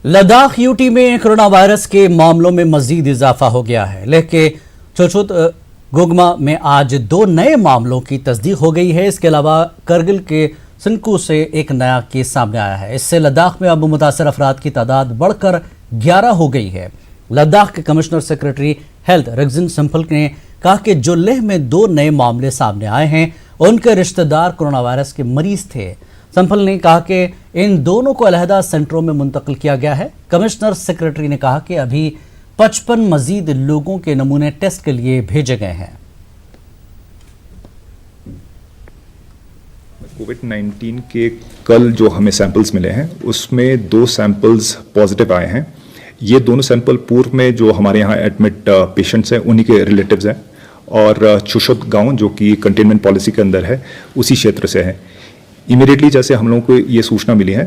Ladakh UT में corona virus के मामलों में मजीद इजाफा हो गया है। लेह के छोछुत गोगमा में आज 2 नए मामलों की तस्दीक हो गई है। इसके अलावा करगिल के सिनकू से एक नया केस सामने आया है। इससे लद्दाख में अब मुतासर अफराद की तादाद बढ़कर 11 हो गई है। लद्दाख के commissioner secretary health Rigzin simple ने कहा कि जो लेह में 2 नए मामले सामने आए हैं उनके रिश्तेदार कोरोना वायरस के मरीज थे। संपल ने कहा कि इन दोनों को अलहदा सेंटरों में मुंतकिल किया गया है। कमिश्नर सेक्रेटरी ने कहा कि अभी 55 मजीद लोगों के नमूने टेस्ट के लिए भेजे गए हैं। कोविड-19 के कल जो हमें सैंपल्स मिले हैं उसमें 2 सैंपल्स पॉजिटिव आए हैं। ये दोनों सैंपल पूर्व में जो हमारे यहाँ एडमिट पेशेंट्स हैं उन्हीं के रिलेटिव्स हैं और छुशुत गांव जो कि कंटेनमेंट पॉलिसी के अंदर है उसी क्षेत्र से है। इमीडिएटली जैसे हम लोगों को ये सूचना मिली है,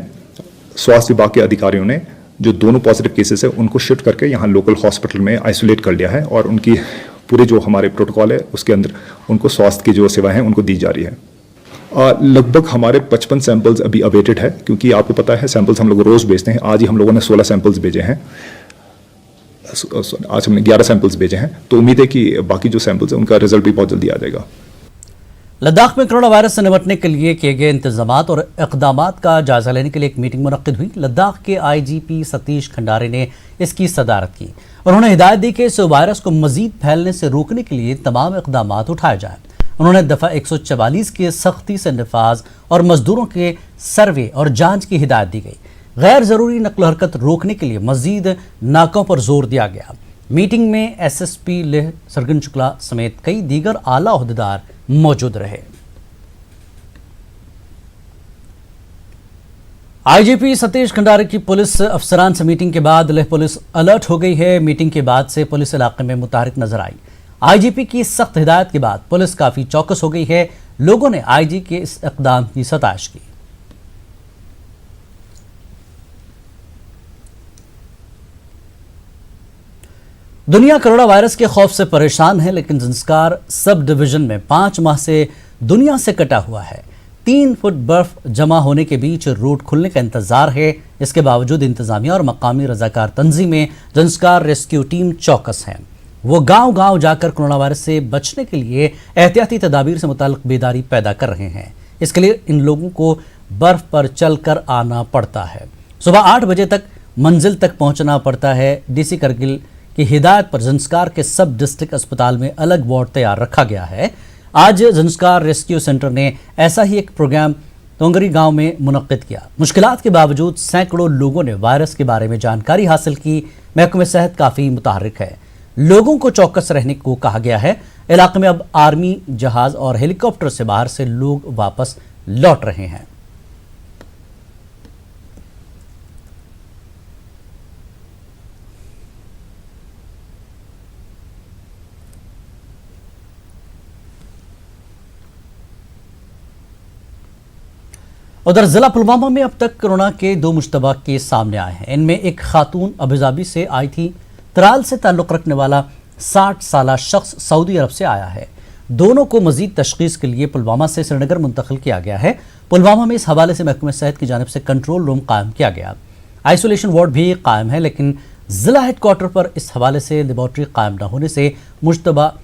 स्वास्थ्य विभाग के अधिकारियों ने जो दोनों पॉजिटिव केसेस है उनको शिफ्ट करके यहाँ लोकल हॉस्पिटल में आइसोलेट कर लिया है और उनकी पूरे जो हमारे प्रोटोकॉल है उसके अंदर उनको स्वास्थ्य की जो सेवाएं हैं उनको दी जा रही है। लगभग हमारे 55 सैंपल्स अभी अवेटेड है, क्योंकि आपको पता है सैंपल्स हम लोग रोज़ भेजते हैं। आज ही हम लोगों ने 16 सैंपल्स भेजे हैं, आज हमने 11 सैंपल्स भेजे हैं, तो उम्मीद है कि बाकी जो सैंपल्स हैं उनका रिजल्ट भी बहुत जल्दी आ जाएगा। लद्दाख में कोरोना वायरस से निपटने के लिए किए गए इंतजामात और इक़दामात का जायजा लेने के लिए एक मीटिंग मुनक्किद हुई। लद्दाख के IGP सतीश खंडारे ने इसकी सदारत की। उन्होंने हिदायत दी कि इस वायरस को मजीद फैलने से रोकने के लिए तमाम इक़दामात उठाए जाएं। उन्होंने दफ़ा 144 के सख्ती से नफाज और मजदूरों के सर्वे और जांच की हिदायत दी गई। गैर ज़रूरी नकल हरकत रोकने के लिए मजीद नाकों पर जोर दिया गया। मीटिंग में SSP लेह सरगन शुक्ला समेत कई दीगर आला ओहदेदार मौजूद रहे। IGP सतीश खंडारे की पुलिस अफसरान से मीटिंग के बाद लेह पुलिस अलर्ट हो गई है। मीटिंग के बाद से पुलिस इलाके में मुतहरिक नजर आई। IGP की सख्त हिदायत के बाद पुलिस काफी चौकस हो गई है। लोगों ने IG के इस इक़दाम की सताइश की। दुनिया कोरोना वायरस के खौफ से परेशान है, लेकिन ज़ंस्कार सब डिवीजन में 5 माह से दुनिया से कटा हुआ है। 3 फुट बर्फ जमा होने के बीच रोड खुलने का इंतजार है। इसके बावजूद इंतजामिया और मकामी रजाकार तंजीमें ज़ंस्कार रेस्क्यू टीम चौकस हैं। वो गांव-गांव जाकर कोरोना वायरस से बचने के लिए एहतियाती तदाबीर से मुताल्लिक बेदारी पैदा कर रहे हैं। इसके लिए इन लोगों को बर्फ पर चलकर आना पड़ता है। सुबह 8 बजे तक मंजिल तक पहुंचना पड़ता है। DC करगिल की हिदायत पर ज़ंस्कार के सब डिस्ट्रिक्ट अस्पताल में अलग वार्ड तैयार रखा गया है। आज ज़ंस्कार रेस्क्यू सेंटर ने ऐसा ही एक प्रोग्राम तोंगरी गांव में मुनक्किद किया। मुश्किलात के बावजूद सैकड़ों लोगों ने वायरस के बारे में जानकारी हासिल की। महकमे सेहत काफ़ी मुतहर्रिक है। लोगों को चौकस रहने को कहा गया है। इलाके में अब आर्मी जहाज और हेलीकॉप्टर से बाहर से लोग वापस लौट रहे हैं। उधर जिला पुलवामा में अब तक कोरोना के 2 मुश्तबा केस सामने आए हैं। इनमें एक खातून अबुधाबी से आई थी। त्राल से ताल्लुक़ रखने वाला 60 साला शख्स सऊदी अरब से आया है। दोनों को मजीद तशखीस के लिए पुलवामा से श्रीनगर मुंतकिल किया गया है। पुलवामा में इस हवाले से महकमे सेहत की जानिब से कंट्रोल रूम कायम किया गया। आइसोलेशन वार्ड भी कायम है, लेकिन जिला हेडक्वार्टर पर इस हवाले से लेबॉर्ट्री कायम न होने से मुश्तबा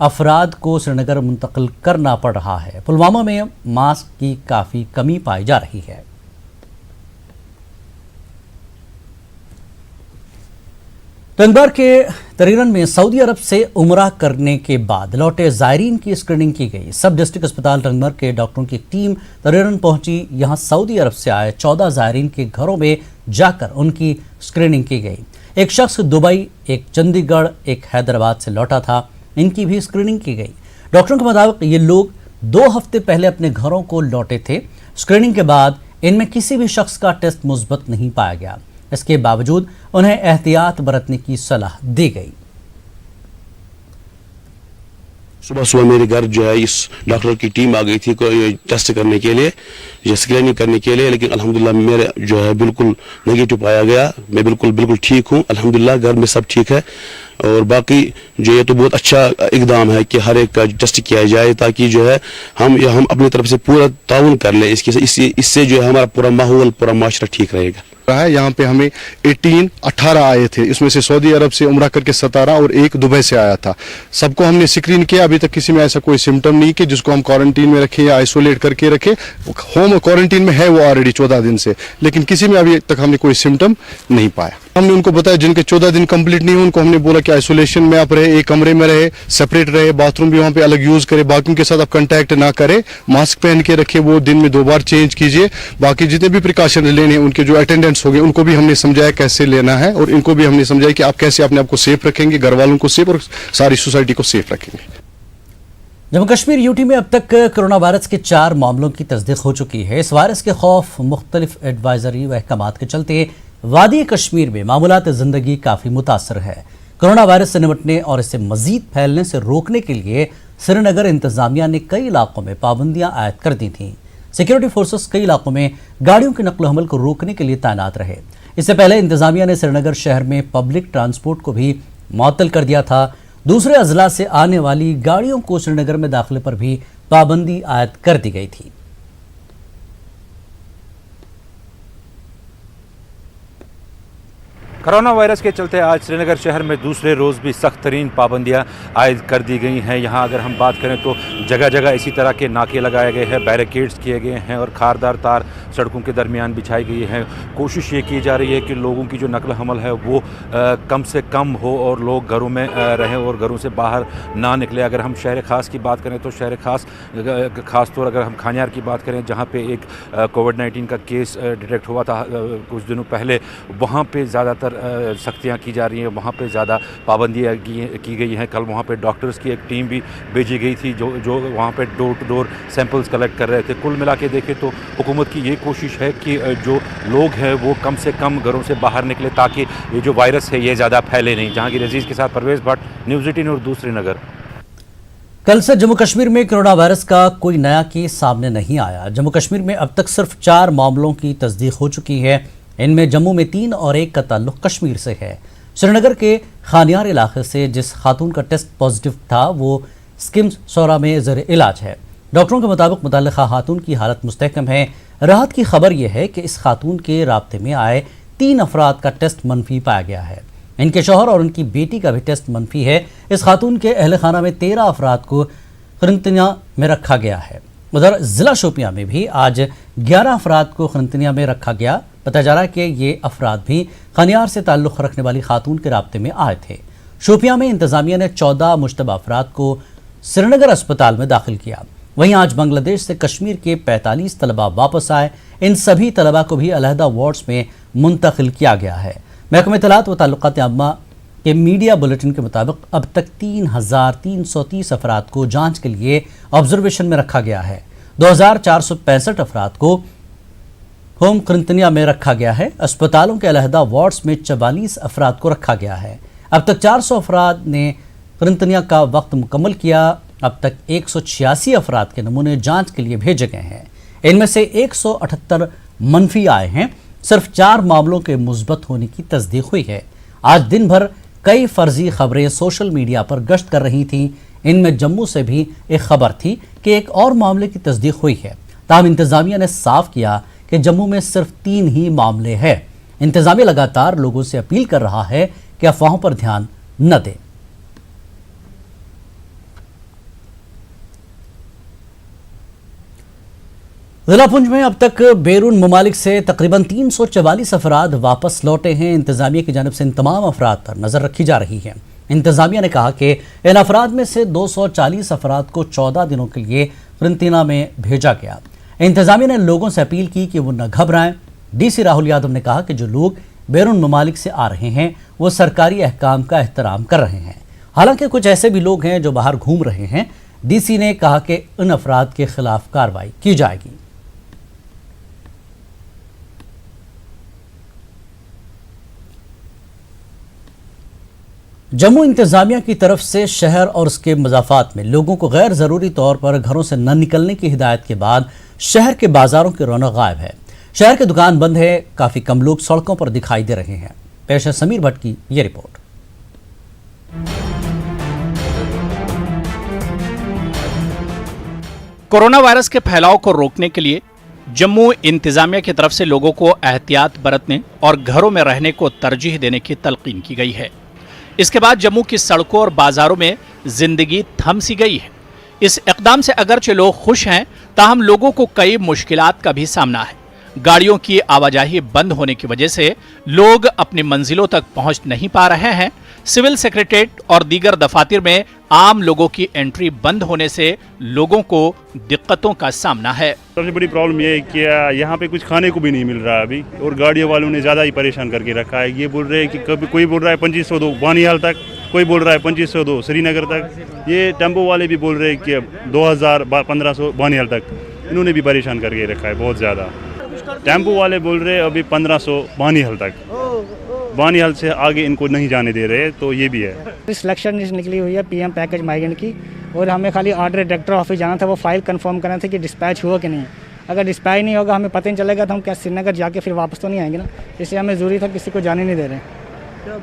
अफराद को श्रीनगर मुंतकिल करना पड़ रहा है। पुलवामा में मास्क की काफ़ी कमी पाई जा रही है। तंगबार के तरीरन में सऊदी अरब से उमरा करने के बाद लौटे ज़ायरीन की स्क्रीनिंग की गई। सब डिस्ट्रिक्ट अस्पताल टंगमर के डॉक्टरों की टीम तरीरन पहुंची। यहां सऊदी अरब से आए 14 ज़ायरीन के घरों में जाकर उनकी स्क्रीनिंग की गई। एक शख्स दुबई, एक चंडीगढ़, एक हैदराबाद से लौटा था। इनकी भी स्क्रीनिंग की गई। डॉक्टरों के मुताबिक ये लोग 2 हफ्ते पहले अपने घरों को लौटे थे। स्क्रीनिंग के बाद इनमें किसी भी शख्स का टेस्ट मुस्बत नहीं पाया गया। इसके बावजूद उन्हें एहतियात बरतने की सलाह दी गई। सुबह मेरे घर जो है इस डॉक्टर की टीम आ गई थी टेस्ट करने के लिए, स्क्रीनिंग करने के लिए, लेकिन अल्हम्दुलिल्लाह मेरे जो है बिल्कुल नेगेटिव पाया गया। मैं बिल्कुल ठीक हूँ अल्हम्दुलिल्लाह। घर में सब ठीक है और बाकी जो ये तो बहुत अच्छा इकदाम है कि हर एक का टेस्ट किया जाए, ताकि जो है हम अपनी तरफ से पूरा ताउन कर लें। इससे जो है हमारा पूरा माहौल, पूरा माशरा ठीक रहेगा। रहा है। यहाँ पे हमें 18 आए थे, इसमें से सऊदी अरब से उम्रा करके 17 और एक दुबई से आया था। सबको हमने स्क्रीन किया, अभी तक किसी में ऐसा कोई सिम्टम नहीं कि जिसको हम क्वारंटीन में रखें या आइसोलेट करके रखें। होम क्वारंटीन में है वो ऑलरेडी 14 दिन से, लेकिन किसी में अभी तक हमने कोई सिम्टम नहीं पाया। हमने उनको बताया जिनके 14 दिन कंप्लीट नहीं हुए उनको हमने बोला कि आइसोलेशन में आप रहे, एक कमरे में रहे, सेपरेट रहे, बाथरूम भी वहाँ पे अलग यूज करे, बाकियों के साथ आप कंटेक्ट ना करें, मास्क पहन के रखे, वो दिन में 2 बार चेंज कीजिए। बाकी जितने भी प्रिकॉशन लेने हैं उनके जो अटेंडेंट्स हो गए उनको भी हमने समझाया कैसे लेना है, और इनको भी हमने समझाया कि आप कैसे अपने आप को सेफ रखेंगे, घर वालों को सेफ और सारी सोसाइटी को सेफ रखेंगे। जम्मू कश्मीर यूटी में अब तक कोरोना वायरस के 4 मामलों की तस्दीक हो चुकी है। इस वायरस के खौफ, मुख्तलिफ एडवाइजरी व अहकामात के चलते वादी कश्मीर में मामूलात ज़िंदगी काफ़ी मुतासर है। कोरोना वायरस से निपटने और इसे मजीद फैलने से रोकने के लिए श्रीनगर इंतजामिया ने कई इलाकों में पाबंदियां आयद कर दी थीं। सिक्योरिटी फोर्सेस कई इलाकों में गाड़ियों के नकल हमल को रोकने के लिए तैनात रहे। इससे पहले इंतजामिया ने श्रीनगर शहर में पब्लिक ट्रांसपोर्ट को भी मुअत्तल कर दिया था। दूसरे अजला से आने वाली गाड़ियों को श्रीनगर में दाखिले पर भी पाबंदी आयद कर दी गई थी। कोरोना वायरस के चलते आज श्रीनगर शहर में दूसरे रोज़ भी सख्त तरीन पाबंदियाँ आयद कर दी गई हैं। यहाँ अगर हम बात करें तो जगह जगह इसी तरह के नाके लगाए गए हैं, बैरिकेड्स किए गए हैं और खारदार तार सड़कों के दरमियान बिछाई गई है। कोशिश ये की जा रही है कि लोगों की जो नकल हमल है वो कम से कम हो और लोग घरों में रहें और घरों से बाहर ना निकले। अगर हम शहर ख़ास की बात करें तो शहर ख़ास तौर अगर हम खानियार की बात करें जहाँ पे एक कोविड-19 का केस डिटेक्ट हुआ था कुछ दिनों पहले, वहाँ पे ज़्यादातर सख्तियाँ की जा रही हैं, वहाँ पे ज़्यादा पाबंदियाँ की गई हैं। कल वहाँ पे डॉक्टर्स की एक टीम भी भेजी गई थी जो वहाँ पे door to door samples collect कर रहे थे। कुल मिला के देखें तो हुकूमत की ये कोशिश है कि जो लोग हैं वो कम से कम घरों से बाहर निकले ताकि ये जो वायरस है ये ज़्यादा फैले नहीं। जहांगीर अजीज़ के साथ परवेज़ भट्ट, न्यूज़ 18 और दूसरी नगर। कल से जम्मू कश्मीर में कोरोना वायरस का कोई नया केस सामने नहीं आया। जम्मू कश्मीर में अब तक सिर्फ 4 मामलों की तस्दीक हो चुकी है। इनमें जम्मू में 3 और 1 का ताल्लुक कश्मीर से है। श्रीनगर के खानियार इलाके से जिस खातून का टेस्ट पॉजिटिव था वो स्किम्स सौरा में ज़र इलाज है। डॉक्टरों के मुताबिक मुतल्लिका खातून की हालत मुस्तहकम है। राहत की खबर यह है कि इस खातून के राब्ते में आए 3 अफराद का टेस्ट मनफी पाया गया है। इनके शौहर और उनकी बेटी का भी टेस्ट मनफी है। इस खातून के अहल खाना में 13 अफराद को क्वारंटीन में रखा गया है। उधर ज़िला शोपियां में भी आज 11 अफराद को क्वारंटीन में रखा गया। बताया जा रहा है कि ये अफराद भी खानियार से ताल्लुक़ रखने वाली खातून के राब्ते में आए थे। शोपियां में इंतज़ामिया ने 14 मुश्तबा अफराद को श्रीनगर अस्पताल में दाखिल किया। वहीं आज बांग्लादेश से कश्मीर के 45 तलबा वापस आए। इन सभी तलबा को भी अलहदा वार्ड्स में मुंतकिल किया गया है। महकमा इत्तलात व ताल्लुकात आम्मा के मीडिया बुलेटिन के मुताबिक अब तक 3,330 अफराद को जांच के लिए ऑब्जर्वेशन में रखा गया है। 2,465 अफराद को होम क्वारंटीन में रखा गया है। अस्पतालों के अलहदा वार्ड्स में 44 अफराद को रखा गया है। अब तक 400 अफराद ने क्वारंटीन का वक्त मुकम्मल किया। अब तक 186 अफराद के नमूने जांच के लिए भेजे गए हैं। इनमें से 178 मनफी आए हैं। सिर्फ 4 मामलों के मुस्बत होने की तस्दीक हुई है। आज दिन भर कई फर्जी खबरें सोशल मीडिया पर गश्त कर रही थीं। इनमें जम्मू से भी एक खबर थी कि एक और मामले की तस्दीक हुई है। ताहम इंतजामिया ने साफ किया कि जम्मू में सिर्फ 3 ही मामले हैं। इंतजामिया लगातार लोगों से अपील कर रहा है कि अफवाहों पर ध्यान न दें। जिला पुंछ में अब तक बैरून ममालिक से तकरीबन 344 अफराद वापस लौटे हैं। इंतजामिया की जानिब से इन तमाम अफराद पर नज़र रखी जा रही है। इंतजामिया ने कहा कि इन अफराद में से 240 अफराद को 14 दिनों के लिए क्वारंटीन में भेजा गया। इंतजामिया ने लोगों से अपील की कि वो न घबराएं। DC राहुल यादव ने कहा कि जो लोग बैरून ममालिक से आ रहे हैं वो सरकारी अहकाम का एहतराम कर रहे हैं। हालांकि कुछ ऐसे भी लोग हैं जो बाहर घूम रहे हैं। DC ने कहा कि इन अफराद के खिलाफ कार्रवाई की जाएगी। जम्मू इंतजामिया की तरफ से शहर और उसके मज़ाफ़ात में लोगों को गैर ज़रूरी तौर पर घरों से न निकलने की हिदायत के बाद शहर के बाज़ारों की रौनक गायब है। शहर की दुकान बंद है। काफ़ी कम लोग सड़कों पर दिखाई दे रहे हैं। पेश है समीर भट्ट की ये रिपोर्ट। कोरोना वायरस के फैलाव को रोकने के लिए जम्मू इंतजामिया की तरफ से लोगों को एहतियात बरतने और घरों में रहने को तरजीह देने की तलकीन की गई है। इसके बाद जम्मू की सड़कों और बाजारों में जिंदगी थम सी गई है। इस इक़दाम से अगरचे लोग खुश हैं, ताहम लोगों को कई मुश्किलात का भी सामना है। गाड़ियों की आवाजाही बंद होने की वजह से लोग अपनी मंजिलों तक पहुंच नहीं पा रहे हैं। सिविल सेक्रेटेरिएट और दीगर दफातर में आम लोगों की एंट्री बंद होने से लोगों को दिक्कतों का सामना है। सबसे बड़ी प्रॉब्लम ये है कि यहाँ पे कुछ खाने को भी नहीं मिल रहा है अभी, और गाड़ियों वालों ने ज़्यादा ही परेशान करके रखा है। ये बोल रहे हैं कि कभी कोई बोल रहा है 2500 दो बानिहाल तक, कोई बोल रहा है 2500 दो श्रीनगर तक, ये टेम्पो वाले भी बोल रहे हैं कि 2000 1500 बानिहाल तक। इन्होंने भी परेशान करके रखा है बहुत ज़्यादा। टेम्पो वाले बोल रहे हैं अभी 1500 बानिहाल तक, बानिहाल से आगे इनको नहीं जाने दे रहे, तो ये भी है। सिलेक्शन निकली हुई है पीएम पैकेज माइग्रेंट की, और हमें खाली ऑर्डर डायरेक्टर ऑफिस जाना था, वो फाइल कंफर्म करना था कि डिस्पैच हुआ कि नहीं। अगर डिस्पैच नहीं होगा हमें पता नहीं चलेगा तो हम क्या श्रीनगर जाके फिर वापस तो नहीं आएंगे ना, इसलिए हमें ज़रूरी था, किसी को जाने नहीं दे रहे हैं। क्या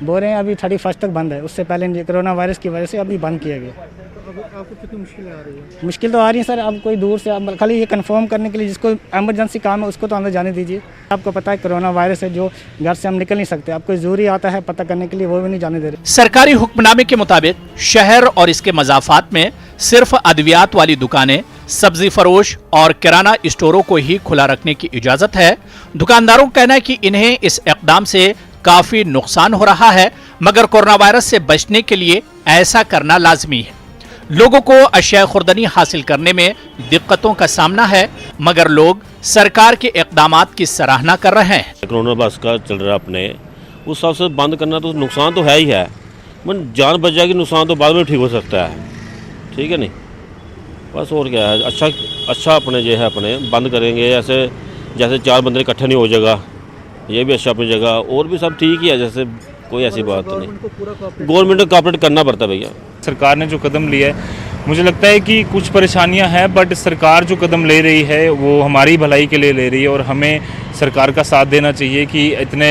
बोल रहे हैं अभी 31 तक बंद है, उससे पहले कोरोना वायरस की वजह से अभी बंद किया गया। आपको कितनी मुश्किलें आ रही है? मुश्किल तो आ रही है सर, अब कोई दूर से अब खाली ये कंफर्म करने के लिए जिसको एमरजेंसी काम है उसको तो अंदर जाने दीजिए। आपको पता है कोरोना वायरस है, जो घर से हम निकल नहीं सकते, अब कोई ज़रूरी आता है पता करने के लिए, वो भी नहीं जाने दे रहे। सरकारी हुक्मनामे के मुताबिक शहर और इसके मज़ाफ़ात में सिर्फ अद्वियात वाली दुकानें, सब्जी फरोश और किराना स्टोरों को ही खुला रखने की इजाज़त है। दुकानदारों का कहना है कि इन्हें इस इक़दाम से काफ़ी नुकसान हो रहा है, मगर कोरोना वायरस से बचने के लिए ऐसा करना लाजमी है। लोगों को अशिया खुर्दनी हासिल करने में दिक्कतों का सामना है, मगर लोग सरकार के इक़दामात की सराहना कर रहे हैं। कोरोना वायरस का चल रहा है अपने, उस हिसाब से बंद करना तो नुकसान तो है ही है, मन जान बच जाएगी, नुकसान तो बाद में ठीक हो सकता है, ठीक है नहीं, बस और क्या है। अच्छा अपने जो है अपने बंद करेंगे, जैसे 4 बंदे इकट्ठे नहीं हो जाएगा, ये भी अच्छा अपनी जगह, और भी सब ठीक ही है, जैसे कोई ऐसी बात नहीं। गवर्नमेंट को कॉपरेट करना पड़ता है भैया। सरकार ने जो कदम लिया है, मुझे लगता है कि कुछ परेशानियां हैं, बट सरकार जो कदम ले रही है वो हमारी भलाई के लिए ले रही है, और हमें सरकार का साथ देना चाहिए कि इतने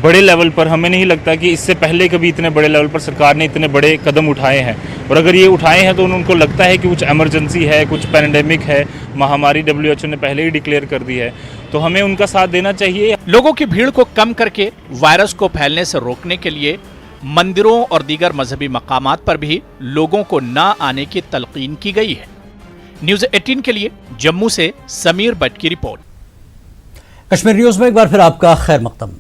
बड़े लेवल पर, हमें नहीं लगता कि इससे पहले कभी इतने बड़े लेवल पर सरकार ने इतने बड़े कदम उठाए हैं, और अगर ये उठाए हैं तो उनको लगता है कि कुछ एमरजेंसी है, कुछ पैंडेमिक है, महामारी WHO ने पहले ही डिक्लेयर कर दी है, तो हमें उनका साथ देना चाहिए। लोगों की भीड़ को कम करके वायरस को फैलने से रोकने के लिए मंदिरों और दीगर मजहबी मकामात पर भी लोगों को न आने की तलकीन की गई है। न्यूज़ 18 के लिए जम्मू से समीर भट्ट की रिपोर्ट। कश्मीर न्यूज में एक बार फिर आपका खैर मकदम।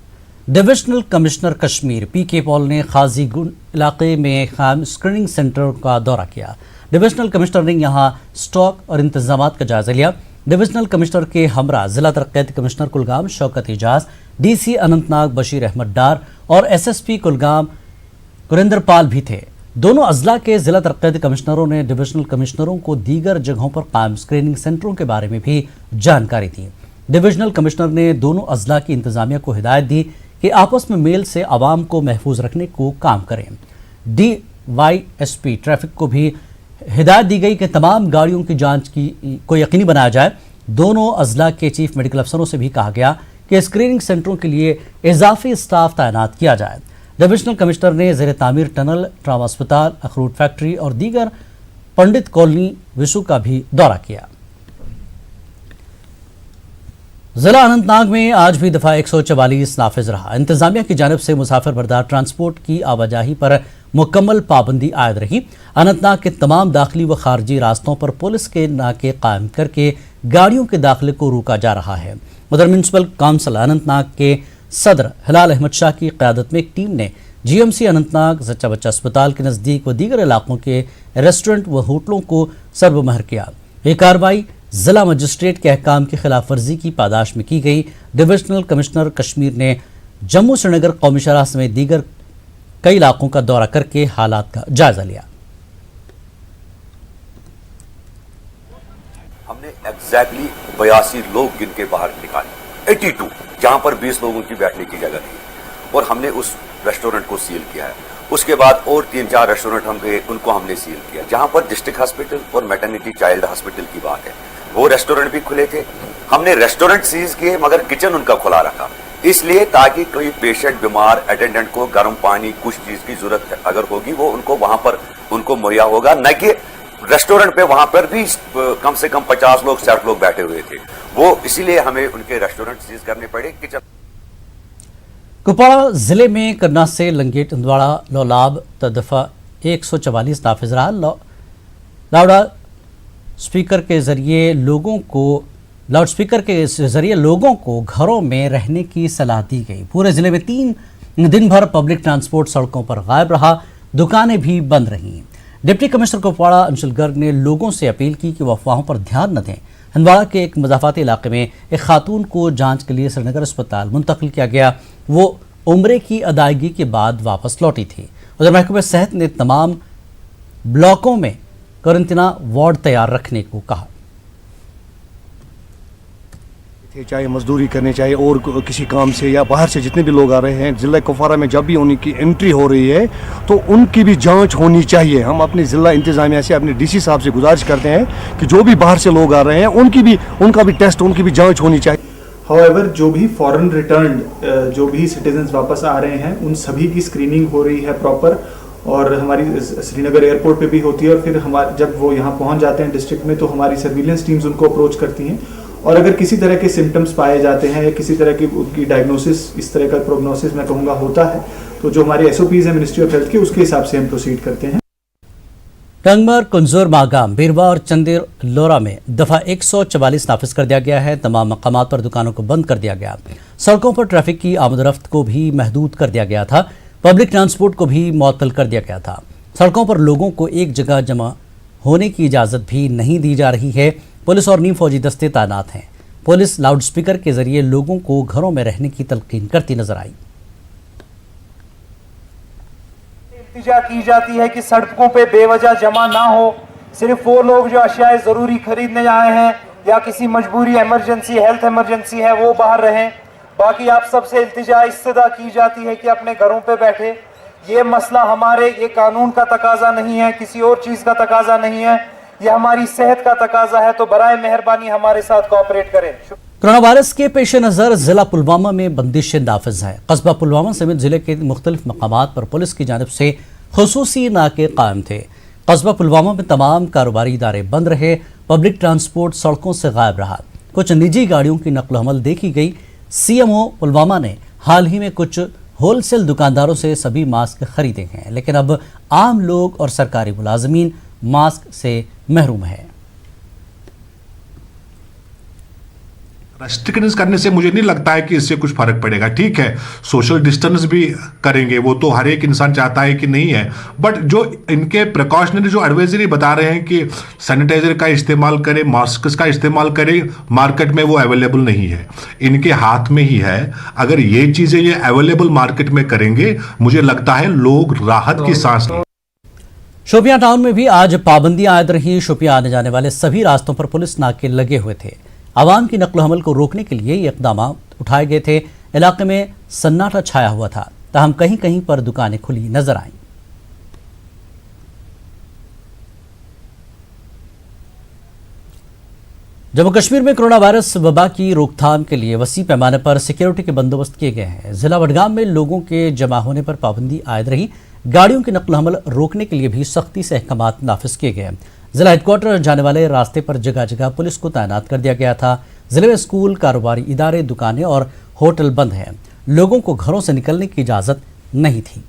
Divisional commissioner Kashmir PK Paul ने खाजीगुंड इलाके में कायम स्क्रीनिंग सेंटर का दौरा किया। डिविजनल कमिश्नर ने यहां स्टॉक और इंतजामात का जायजा लिया। डिविजनल कमिश्नर के हमरा जिला तरक्याती कमिश्नर कुलगाम शौकत एजाज, DC अनंतनाग बशीर अहमद डार और SSP कुलगाम कुरिंदर पाल भी थे। दोनों अजला के जिला तरक्याती कमिश्नरों ने डिविजनल कमिश्नरों को दीगर जगहों पर कायम स्क्रीनिंग सेंटरों के बारे में भी जानकारी दी। डिविजनल कमिश्नर ने दोनों अजला की इंतजामिया को हिदायत दी कि आपस में मेल से आवाम को महफूज रखने को काम करें। DYSP ट्रैफिक को भी हिदायत दी गई कि तमाम गाड़ियों की जांच को यकीनी बनाया जाए। दोनों अजला के चीफ मेडिकल अफसरों से भी कहा गया कि स्क्रीनिंग सेंटरों के लिए इजाफी स्टाफ तैनात किया जाए। डिविजनल कमिश्नर ने ज़ेर तामीर टनल, ट्रामा अस्पताल, अखरूट फैक्ट्री और दीगर पंडित कॉलोनी विशु का भी दौरा किया। जिला अनंतनाग में आज भी दफा 144 नाफिज रहा। इंतजामिया की जानिब से मुसाफिर बरदार ट्रांसपोर्ट की आवाजाही पर मुकम्मल पाबंदी आयद रही। अनंतनाग के तमाम दाखिली व खारजी रास्तों पर पुलिस के नाके कायम करके गाड़ियों के दाखिले को रोका जा रहा है। उधर म्यूनसिपल काउंसिल अनंतनाग के सदर हिलाल अहमद शाह की क़यादत में एक टीम ने GMC अनंतनाग, जच्चा बच्चा अस्पताल के नज़दीक व दीगर इलाकों के रेस्टोरेंट व होटलों को सर्वमहर किया। ये कार्रवाई जिला मजिस्ट्रेट के अहकाम की खिलाफ वर्जी की पादाश में की गई। डिविजनल कमिश्नर कश्मीर ने जम्मू श्रीनगर कौमी शराह समेत दीगर कई इलाकों का दौरा करके हालात का जायजा लिया। हमने एग्जैक्टली 82 लोग गिन के बाहर निकाले, 82 जहां पर 20 लोगों की बैठने की जगह थी, और हमने उस रेस्टोरेंट को सील किया है। उसके बाद और 3-4 रेस्टोरेंट हम गए, उनको हमने सील किया। जहां पर डिस्ट्रिक्ट हॉस्पिटल और मैटरनिटी चाइल्ड हॉस्पिटल की बात है, वो रेस्टोरेंट भी खुले थे। हमने रेस्टोरेंट सीज किए मगर किचन उनका खुला रखा, इसलिए ताकि कोई पेशेंट बीमार अटेंडेंट को गर्म पानी कुछ चीज की जरूरत अगर होगी वो उनको वहां पर उनको मुहैया होगा, न कि रेस्टोरेंट पे वहां पर भी कम से कम 50 लोग 60 लोग बैठे हुए थे। वो इसीलिए हमें उनके रेस्टोरेंट सीज करने पड़े। किचन कुपवाड़ा जिले में करना से लंगेट इंदवाड़ा लौलाब दफा 144 नाफिज रहा। लाउड स्पीकर के जरिए लोगों को घरों में रहने की सलाह दी गई। पूरे जिले में 3 दिन भर पब्लिक ट्रांसपोर्ट सड़कों पर गायब रहा, दुकानें भी बंद रहीं। डिप्टी कमिश्नर कुपवाड़ा अंशुल गर्ग ने लोगों से अपील की कि वो अफवाहों पर ध्यान न दें। हंदवाड़ा के एक मज़ाफ़ाती इलाके में एक खातून को जांच के लिए श्रीनगर अस्पताल मुंतकिल किया गया। वो उम्रे की अदायगी के बाद वापस लौटी थी। उधर महकमे सेहत ने तमाम ब्लॉकों में क्वारंटीना वार्ड तैयार रखने को कहा। चाहे मजदूरी करने चाहे और किसी काम से या बाहर से जितने भी लोग आ रहे हैं, ज़िला कुपवाड़ा में जब भी उनकी एंट्री हो रही है तो उनकी भी जांच होनी चाहिए। हम अपने ज़िला इंतज़ामिया से अपने डीसी साहब से गुजारिश करते हैं कि जो भी बाहर से लोग आ रहे हैं उनका भी टेस्ट, उनकी भी जांच होनी चाहिए। हाउएवर जो भी फॉरेन रिटर्न जो भी सिटीजन्स वापस आ रहे हैं उन सभी की स्क्रीनिंग हो रही है प्रॉपर, और हमारी श्रीनगर एयरपोर्ट पे भी होती है। और फिर जब वो यहाँ पहुँच जाते हैं डिस्ट्रिक्ट में तो हमारी सर्विलेंस टीम्स उनको अप्रोच करती हैं, और अगर किसी तरह के सिम्टम्स पाए जाते हैं या किसी तरह की उनकी डायग्नोसिस, इस तरह का प्रोग्नोसिस मैं कहूँगा होता है, तो जो हमारे SOPs हैं मिनिस्ट्री ऑफ हेल्थ के, उसके हिसाब से हम प्रोसीड करते हैं। टंगमर, कुंजूर, मागाम, बीरवा और चंदेर लोरा में दफा 144 नाफिज कर दिया गया है। तमाम मकामात पर दुकानों को बंद कर दिया गया। सड़कों पर ट्रैफिक की आमदरफ्त को भी महदूद कर दिया गया था। पब्लिक ट्रांसपोर्ट को भी मुअत्तल कर दिया गया था। सड़कों पर लोगों को एक जगह जमा होने की इजाज़त भी नहीं दी जा रही है। पुलिस और नीम फौजी दस्ते तैनात हैं। पुलिस लाउड स्पीकर के जरिए लोगों को घरों में रहने की तलकीन करती नजर आई। इल्तिजा की जाती है कि सड़कों पे बेवजह जमा ना हो। सिर्फ वो लोग जो अशियाए ज़रूरी खरीदने आए हैं या किसी मजबूरी, इमरजेंसी, हेल्थ इमरजेंसी है, वो बाहर रहें। बाकी आप सबसे इल्तिजा इस्तदा की जाती है कि अपने घरों पे बैठे। ये मसला ये कानून का तकाजा नहीं है, किसी और चीज़ का तकाजा नहीं है, ये हमारी सेहत का तकाजा है। तो बराए मेहरबानी हमारे साथ कोऑपरेट करें। कोरोना वायरस के पेश नज़र जिला पुलवामा में बंदिशें नाफिज हैं। कस्बा पुलवामा समेत जिले के मुख्तलिफ मकामात पर पुलिस की जानिब से खुसूसी नाके कायम थे। कस्बा पुलवामा में तमाम कारोबारी इदारे बंद रहे। पब्लिक ट्रांसपोर्ट सड़कों से गायब रहा। कुछ निजी गाड़ियों की नकल हमल देखी गई। CMO पुलवामा ने हाल ही में कुछ होलसेल दुकानदारों से सभी मास्क खरीदे हैं, लेकिन अब आम लोग और सरकारी मुलाजमीन मास्क से महरूम है। रेस्ट्रिक्शंस करने से मुझे नहीं लगता है कि इससे कुछ फर्क पड़ेगा। ठीक है, सोशल डिस्टेंस भी करेंगे, वो तो हर एक इंसान चाहता है कि नहीं है, बट जो इनके प्रिकॉशनरी जो एडवाइजरी बता रहे हैं कि सैनिटाइजर का इस्तेमाल करें, मास्क का इस्तेमाल करें, मार्केट में वो अवेलेबल नहीं है, इनके हाथ में ही है। अगर ये चीज़ें ये अवेलेबल मार्केट में करेंगे, मुझे लगता है लोग राहत की सांस लेंगे। शोपियां टाउन में भी आज पाबंदियां आयद रही। शोपियां आने जाने वाले सभी रास्तों पर पुलिस नाके लगे हुए थे। आवाम की नकल हमल को रोकने के लिए ये इक़दाम उठाए गए थे। इलाके में सन्नाटा छाया हुआ था, ताहम कहीं कहीं पर दुकानें खुली नजर आईं। जम्मू कश्मीर में कोरोना वायरस वबा की रोकथाम के लिए वसी पैमाने पर सिक्योरिटी के बंदोबस्त किए गए हैं। जिला बडगाम में लोगों के जमा होने पर पाबंदी आयद रही। गाड़ियों की नकल हमल रोकने के लिए भी सख्ती से अहकामात नाफिज किए गए। जिला हेडक्वार्टर जाने वाले रास्ते पर जगह जगह पुलिस को तैनात कर दिया गया था। जिले में स्कूल, कारोबारी इदारे, दुकानें और होटल बंद हैं। लोगों को घरों से निकलने की इजाज़त नहीं थी।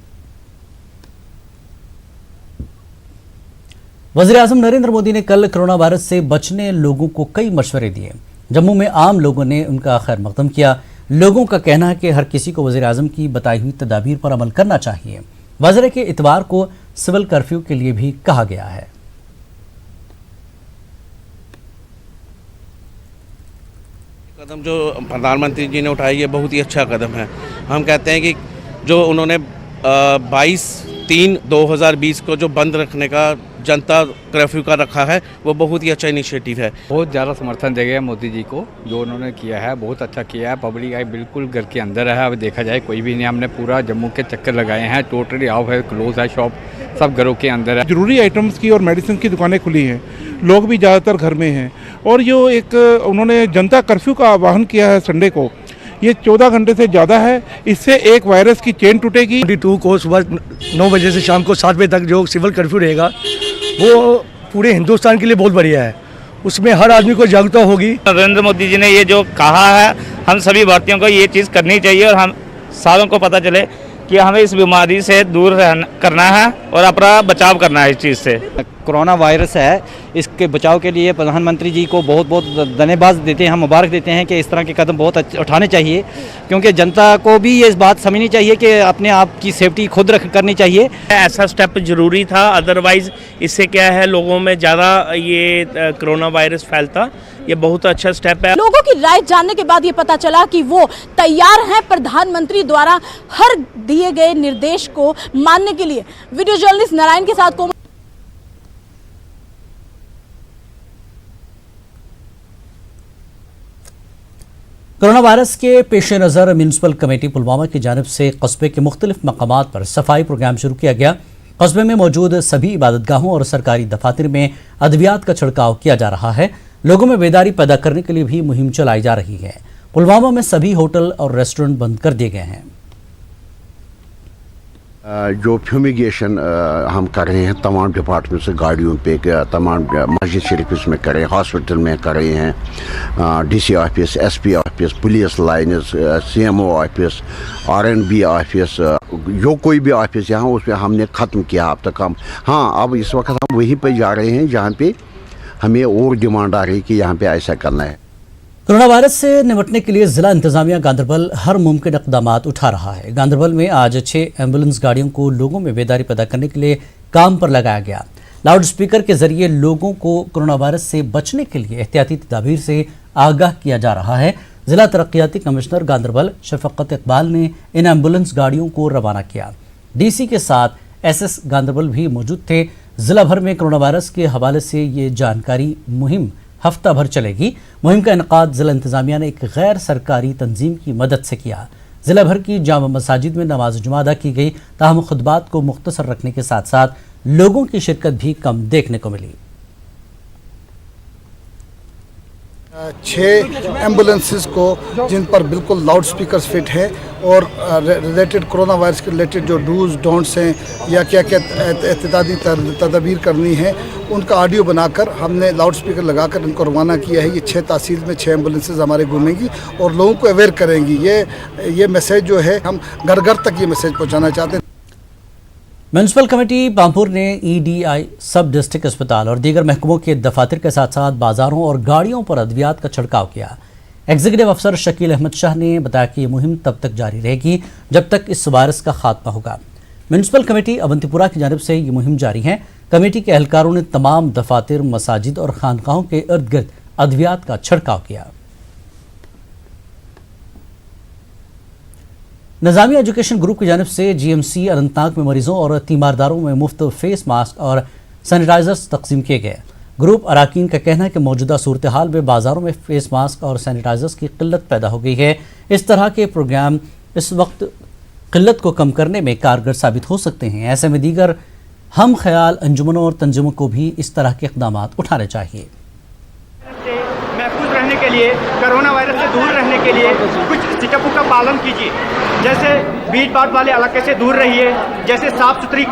वज़ीर-ए-आज़म नरेंद्र मोदी ने कल कोरोना वायरस से बचने लोगों को कई मशवरे दिए। जम्मू में आम लोगों ने उनका खैर मकदम किया। लोगों का कहना है कि हर किसी को वज़ीर-ए-आज़म की बताई हुई तदाबीर पर अमल करना चाहिए। वज़ीर के इतवार को सिविल कर्फ्यू के लिए भी कहा गया है। कदम जो प्रधानमंत्री जी ने उठाई है बहुत ही अच्छा कदम है। हम कहते हैं कि जो उन्होंने 22/3/2020 को जो बंद रखने का जनता कर्फ्यू का रखा है वो बहुत ही अच्छा इनिशिएटिव है। बहुत ज़्यादा समर्थन देगा मोदी जी को, जो उन्होंने किया है बहुत अच्छा किया है। पब्लिक आई बिल्कुल घर के अंदर है, अब देखा जाए कोई भी नहीं। हमने पूरा जम्मू के चक्कर लगाए हैं, टोटली ऑफ है, क्लोज है शॉप, सब घरों के अंदर है। जरूरी आइटम्स की और मेडिसिन की दुकानें खुली हैं, लोग भी ज़्यादातर घर में हैं। और जो एक उन्होंने जनता कर्फ्यू का आह्वान किया है संडे को, ये 14 घंटे से ज़्यादा है। इससे एक वायरस की चेन टूटेगी। 22 को सुबह 9 बजे से शाम को 7 बजे तक जो सिविल कर्फ्यू रहेगा वो पूरे हिंदुस्तान के लिए बहुत बढ़िया है, उसमें हर आदमी को जागरूकता होगी। नरेंद्र मोदी जी ने ये जो कहा है, हम सभी भारतीयों को ये चीज़ करनी चाहिए और हम सारों को पता चले कि हमें इस बीमारी से दूर करना है और अपना बचाव करना है इस चीज़ से। कोरोना वायरस है, इसके बचाव के लिए प्रधानमंत्री जी को बहुत बहुत धन्यवाद देते हैं, हम मुबारक देते हैं कि इस तरह के कदम बहुत उठाने चाहिए, क्योंकि जनता को भी ये बात समझनी चाहिए कि अपने आप की सेफ्टी खुद करनी चाहिए। ऐसा स्टेप जरूरी था, अदरवाइज इससे क्या है लोगों में ज़्यादा ये कोरोना वायरस फैलता। ये बहुत अच्छा स्टेप है। लोगों की राय जानने के बाद ये पता चला कि वो तैयार हैं प्रधानमंत्री द्वारा हर दिए गए निर्देश को मानने के लिए। वीडियो जर्नलिस्ट नारायण के साथ कोरोना वायरस के पेश नज़र म्यूनसिपल कमेटी पुलवामा की जानिब से कस्बे के मुख्तलिफ मकामात पर सफाई प्रोग्राम शुरू किया गया। कस्बे में मौजूद सभी इबादतगाहों और सरकारी दफातर में अद्वियात का छिड़काव किया जा रहा है। लोगों में बेदारी पैदा करने के लिए भी मुहिम चलाई जा रही है। पुलवामा में सभी होटल और रेस्टोरेंट बंद कर दिए गए हैं। जो फ्यूमिगेशन हम कर रहे हैं तमाम डिपार्टमेंट से गाड़ियों पे, तमाम मस्जिद शरीफ में कर रहे हैं, हॉस्पिटल में कर रहे हैं, DC office, SP office, police lines, CMO office, RNB office, जो कोई भी ऑफिस यहाँ उसमें हमने ख़त्म किया अब तक। हम अब इस वक्त हम वहीं पे जा रहे हैं जहाँ पे हमें और डिमांड आ रही है कि यहाँ पे ऐसा करना है। कोरोना वायरस से निपटने के लिए जिला इंतजामिया गांधरबल हर मुमकिन इक़दाम उठा रहा है। गांधरबल में आज 6 एम्बुलेंस गाड़ियों को लोगों में बेदारी पैदा करने के लिए काम पर लगाया गया। लाउड स्पीकर के जरिए लोगों को कोरोना वायरस से बचने के लिए एहतियाती तदाबीर से आगाह किया जा रहा है। जिला तरक्याती कमिश्नर गांधरबल शफकत इकबाल ने इन एम्बुलेंस गाड़ियों को रवाना किया। डीसी के साथ एसएस गांधरबल भी मौजूद थे। जिला भर में कोरोना वायरस के हवाले से ये जानकारी मुहिम हफ्ता भर चलेगी। मुहिम का इनकाद जिला इंतजामिया ने एक गैर सरकारी तंजीम की मदद से किया। जिला भर की जामा मसाजिद में नमाज जुमा अदा की गई, ताहम खुतबात को मुख्तसर रखने के साथ साथ लोगों की शिरकत भी कम देखने को मिली। 6 एम्बुलेंसेस को जिन पर बिल्कुल लाउड स्पीकर्स फिट हैं और रिलेटेड कोरोना वायरस के रिलेटेड जो डूज डोंट्स हैं या क्या क्या एहतियाती तदबीर करनी है उनका ऑडियो बनाकर हमने लाउड स्पीकर लगाकर इनको रवाना किया है। ये 6 तहसील में 6 एम्बुलेंसेस हमारे घूमेंगी और लोगों को अवेयर करेंगी। ये मैसेज जो है हम घर घर तक ये मैसेज पहुँचाना चाहते हैं। म्यूनसिपल कमेटी पामपुर ने ईडीआई सब डिस्ट्रिक्ट अस्पताल और दीगर महकमों के दफातर के साथ साथ बाजारों और गाड़ियों पर अद्वियात का छिड़काव किया। एग्जीक्यूटिव अफसर शकील अहमद शाह ने बताया कि ये मुहिम तब तक जारी रहेगी जब तक इस वायरस का खात्मा होगा। म्यूनसिपल कमेटी अवंतीपुरा की जानिब से ये मुहिम जारी है। कमेटी के एहलकारों ने तमाम दफातर, मसाजिद और खानकाहों के इर्द गिर्द अद्वियात का छिड़काव किया। निज़ामी एजुकेशन ग्रुप की जानिब से जीएमसी अनंतनाग में मरीजों और तीमारदारों में मुफ्त फेस मास्क और सैनिटाइजर्स तकसीम किए गए। ग्रुप अराकीन का कहना है कि मौजूदा सूरत हाल में बाज़ारों में फेस मास्क और सैनिटाइजर्स की किल्लत पैदा हो गई है। इस तरह के प्रोग्राम इस वक्त किल्लत को कम करने में कारगर साबित हो सकते हैं। ऐसे में दीगर हम ख्याल अंजुमनों और तंजीमों को भी इस तरह के इक़दाम उठाने चाहिए। महफूज रहने के लिए, कोरोना वायरस से दूर रहने के लिए कुछ स्टेपों का पालन कीजिए। जैसे भीड़ भाड़ वाले इलाके से दूर रहिए, जैसे साफ सुथरी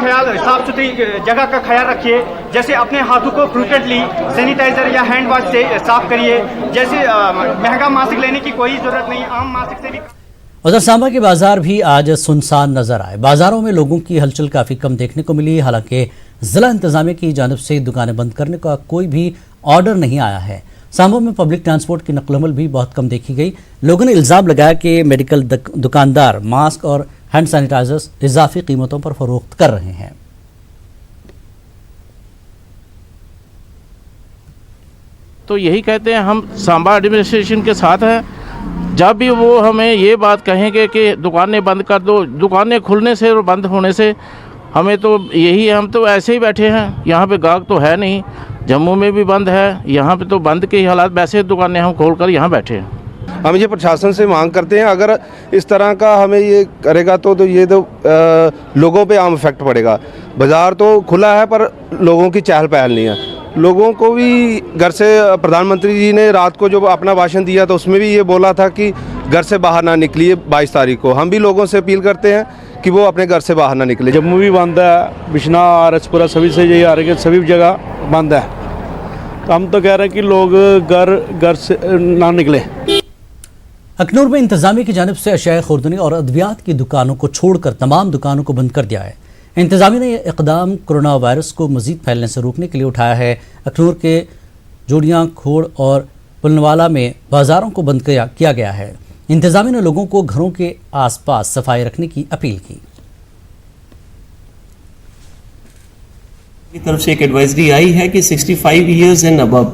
जगह का ख्याल रखिए, जैसे अपने हाथों को फ्रिक्वेंटली सैनिटाइजर या हैंड वॉश से साफ करिए। जैसे महंगा मास्क लेने की कोई ज़रूरत नहीं, आम मास्क से भी। उधर सांबा के बाजार भी आज सुनसान नजर आए। बाजारों में लोगों की हलचल काफ़ी कम देखने को मिली। हालांकि जिला इंतजामिया की जानिब से दुकानें बंद करने का कोई भी ऑर्डर नहीं आया है। सांबा में पब्लिक ट्रांसपोर्ट की नकल-ओ-अमल भी बहुत कम देखी गई। लोगों ने इल्ज़ाम लगाया कि मेडिकल दुकानदार मास्क और हैंड सैनिटाइजर्स इजाफी कीमतों पर फरोख्त कर रहे हैं। तो यही कहते हैं, हम सांबा एडमिनिस्ट्रेशन के साथ हैं। जब भी वो हमें ये बात कहेंगे कि दुकानें बंद कर दो, दुकानें खुलने से और बंद होने से हमें तो यही है, हम तो ऐसे ही बैठे हैं। यहाँ पे गाहक तो है नहीं, जम्मू में भी बंद है, यहाँ पे तो बंद के ही हालात, वैसे दुकानें हम खोलकर यहाँ बैठे हैं। हम ये प्रशासन से मांग करते हैं, अगर इस तरह का हमें ये करेगा तो ये तो लोगों पे आम इफेक्ट पड़ेगा। बाज़ार तो खुला है पर लोगों की चहल पहल नहीं है। लोगों को भी घर से, प्रधानमंत्री जी ने रात को जो अपना भाषण दिया तो उसमें भी ये बोला था कि घर से बाहर ना निकलिए 22 तारीख को। हम भी लोगों से अपील करते हैं कि वो अपने घर से बाहर ना निकले। जम्मू भी बंद है, बिश्नाह, आरएसपुरा सभी से यही आ रही है, सभी जगह बंद है। तो हम तो कह रहे हैं कि लोग घर से ना निकले। अखनूर में इंतजामिया की जानिब से अशिया खुर्दनी और अद्वियात की दुकानों को छोड़कर तमाम दुकानों को बंद कर दिया है। इंतजामिया ने यह इकदाम कोरोना वायरस को मजीद फैलने से रोकने के लिए उठाया है। अखनूर के जोड़ियाँ, खोड़ और पुलनवाला में बाजारों को बंद किया गया है। इंतजामिया ने लोगों को घरों के आसपास सफाई रखने की अपील की। की तरफ से एक एडवाइजरी आई है कि 65 इयर्स एंड अबव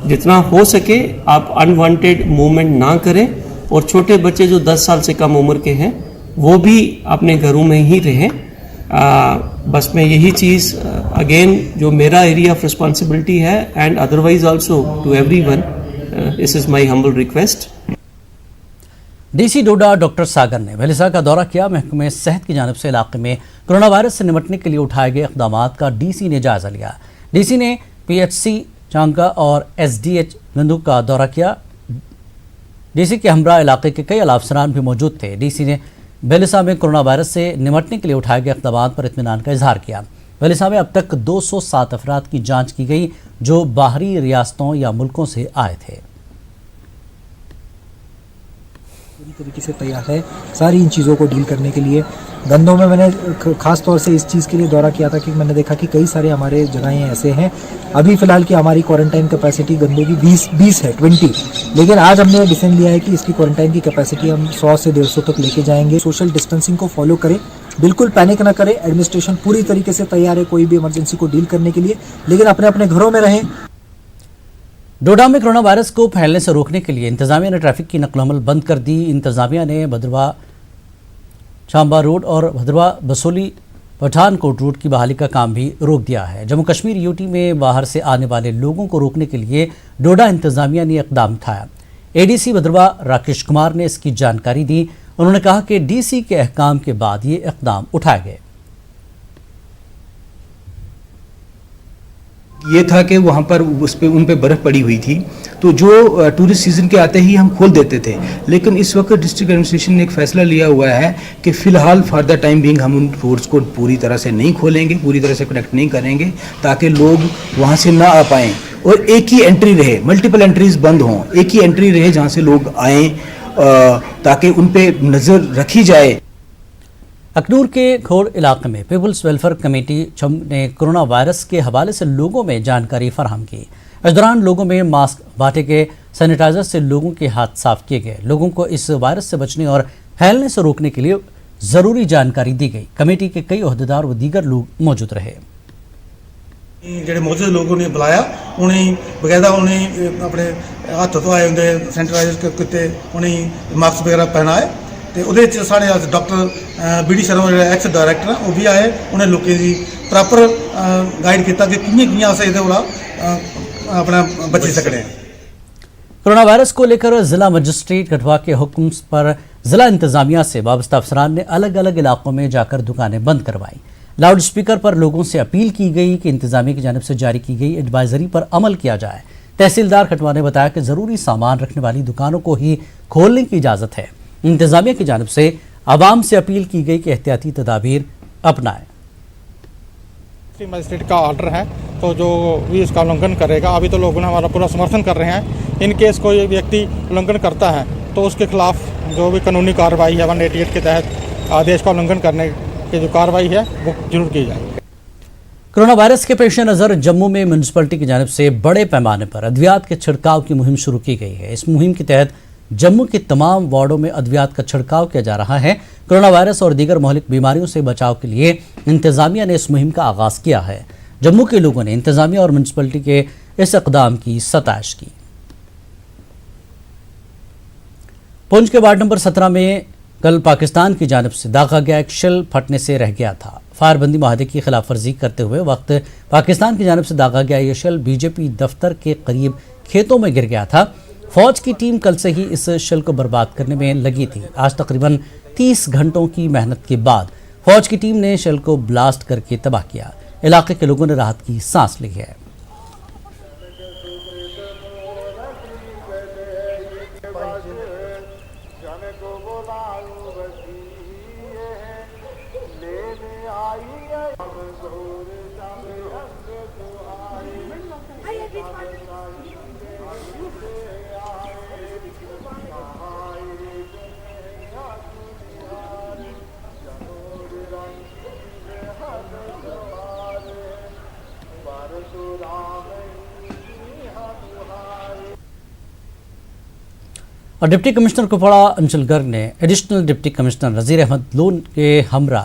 जितना हो सके आप अनवांटेड मूवमेंट ना करें, और छोटे बच्चे जो 10 साल से कम उम्र के हैं वो भी अपने घरों में ही रहें। बस मैं यही चीज़ अगेन जो मेरा एरिया ऑफ रिस्पॉन्सिबिलिटी है and otherwise also to everyone, this is my humble request. DC Doda doctor Sagar ने भैलिसा का दौरा किया। महकमे सेहत की जानिब से इलाके में कोरोना वायरस से निपटने के लिए उठाए गए इक़दाम का डीसी ने जायजा लिया। डीसी ने पीएचसी चांगा और एसडीएच नंदू का दौरा किया। डीसी के हमरा इलाके के कई अफसरान भी मौजूद थे। डीसी ने भैलिसा में कोरोना वायरस से निपटने के लिए उठाए गए इक़दाम पर इत्मीनान का इजहार किया। भैलिसा में अब तक 207 अफराद की जाँच की गई जो बाहरी रियासतों या मुल्कों से आए थे। पूरी तरीके से तैयार है सारी इन चीज़ों को डील करने के लिए। गंदों में मैंने ख़ास तौर से इस चीज़ के लिए दौरा किया था कि मैंने देखा कि कई सारे हमारे जगहें ऐसे हैं, अभी फ़िलहाल की हमारी क्वारंटाइन कैपेसिटी गंदों की 20 है 20, लेकिन आज हमने डिसीजन लिया है कि इसकी क्वारंटाइन की कैपेसिटी हम 100 से 150 तक लेके जाएंगे। सोशल डिस्टेंसिंग को फॉलो करें, बिल्कुल पैनिक ना करें। एडमिनिस्ट्रेशन पूरी तरीके से तैयार है कोई भी इमरजेंसी को डील करने के लिए, लेकिन अपने अपने घरों में रहें। डोडा में कोरोना वायरस को फैलने से रोकने के लिए इंतजामिया ने ट्रैफिक की नकल अमल बंद कर दी। इंतजामिया ने भद्रवा चांबा रोड और भद्रवा बसोली पठानकोट रोड की बहाली का काम भी रोक दिया है। जम्मू कश्मीर यूटी में बाहर से आने वाले लोगों को रोकने के लिए डोडा इंतजामिया ने इकदाम उठाया। एडीसी भद्रवा राकेश कुमार ने इसकी जानकारी दी। उन्होंने कहा कि डीसी के अहकाम के बाद ये इकदाम उठाए गए। ये था कि वहाँ पर उन पे बर्फ़ पड़ी हुई थी, तो जो टूरिस्ट सीज़न के आते ही हम खोल देते थे, लेकिन इस वक्त डिस्ट्रिक्ट एडमिनिस्ट्रेशन ने एक फ़ैसला लिया हुआ है कि फ़िलहाल फॉर द टाइम बिंग हम उन रोड्स को पूरी तरह से नहीं खोलेंगे, पूरी तरह से कनेक्ट नहीं करेंगे, ताकि लोग वहाँ से ना आ पाएँ और एक ही एंट्री रहे, मल्टीपल एंट्रीज बंद हों, एक ही एंट्री रहे जहाँ से लोग आएँ, ताकि उन पर नज़र रखी जाए। अखनूर के खोड़ इलाके में पीपल्स वेलफेयर कमेटी ने कोरोना वायरस के हवाले से लोगों में जानकारी फराहम की। इस दौरान लोगों में मास्क बांटे गए, सैनिटाइजर से लोगों के हाथ साफ किए गए। लोगों को इस वायरस से बचने और फैलने से रोकने के लिए ज़रूरी जानकारी दी गई। कमेटी के कई ओहदेदार व दीगर लोग मौजूद रहे। ਜਿਹੜੇ ਮੌਜੂਦ ਲੋਕਾਂ ਨੇ ਬੁਲਾਇਆ उन्हें बकायदा उन्हें अपने हत्थ धोए होंगे, सैनिटाइजर किए, उन्हें मास्क वगैरह पहनाए। तो वो साढ़े डॉक्टर बी डी शर्मा जो एक्स डायरैक्टर वो भी आए, उन्हें लोगों की प्रॉपर गाइड किया कि कि'यां अस इहदे कोला अपना बची सकते हैं। कोरोना वायरस को लेकर जिला मजिस्ट्रेट कठुआ के हुक्म पर जिला इंतजामिया से वाबस्ता अफसरान ने अलग अलग इलाकों में जाकर दुकानें बंद करवाई। लाउड स्पीकर पर लोगों से अपील की गई कि इंतजामिया की जानिब से जारी की गई एडवाइजरी पर अमल किया जाए। तहसीलदार कठुआ ने बताया कि ज़रूरी सामान रखने वाली दुकानों को ही खोलने की इजाज़त है। इंतजामिया की जानिब से आवाम से अपील की गई कि एहतियाती तदाबीर अपनाएं। मजिस्ट्रेट का ऑर्डर है, तो जो भी इसका उल्लंघन करेगा, अभी तो लोगों ने हमारा पूरा समर्थन कर रहे हैं। इन केस कोई व्यक्ति उल्लंघन करता है तो उसके खिलाफ जो भी कानूनी कार्रवाई है 188 के तहत आदेश का उल्लंघन करने की जो कार्रवाई है वो जरूर की जाए। कोरोना वायरस के पेश नज़र जम्मू में म्यूनसिपलिटी की जानिब से बड़े पैमाने पर अद्वियात के छिड़काव की मुहिम शुरू की गई है। इस मुहिम के तहत जम्मू के तमाम वार्डों में अद्वियात का छिड़काव किया जा रहा है। कोरोना वायरस और दीगर महलिक बीमारियों से बचाव के लिए इंतजामिया ने इस मुहिम का आगाज़ किया है। जम्मू के लोगों ने इंतजामिया और म्यूनसिपलिटी के इस इक़दाम की सताइश की। पुंछ के वार्ड नंबर 17 में कल पाकिस्तान की जानिब से दागा गया एक शेल फटने से रह गया था। फायरबंदी माहदे की खिलाफ वर्जी करते हुए वक्त पाकिस्तान की जानिब से दागा गया ये शेल बीजेपी दफ्तर के करीब खेतों में गिर गया था। फौज की टीम कल से ही इस शेल को बर्बाद करने में लगी थी। आज तकरीबन 30 घंटों की मेहनत के बाद फौज की टीम ने शेल को ब्लास्ट करके तबाह किया। इलाके के लोगों ने राहत की सांस ली है। और डिप्टी कमिश्नर कुपवाड़ा अंचल गर्ग ने एडिशनल डिप्टी कमिश्नर नज़ीर अहमद लोन के हमरा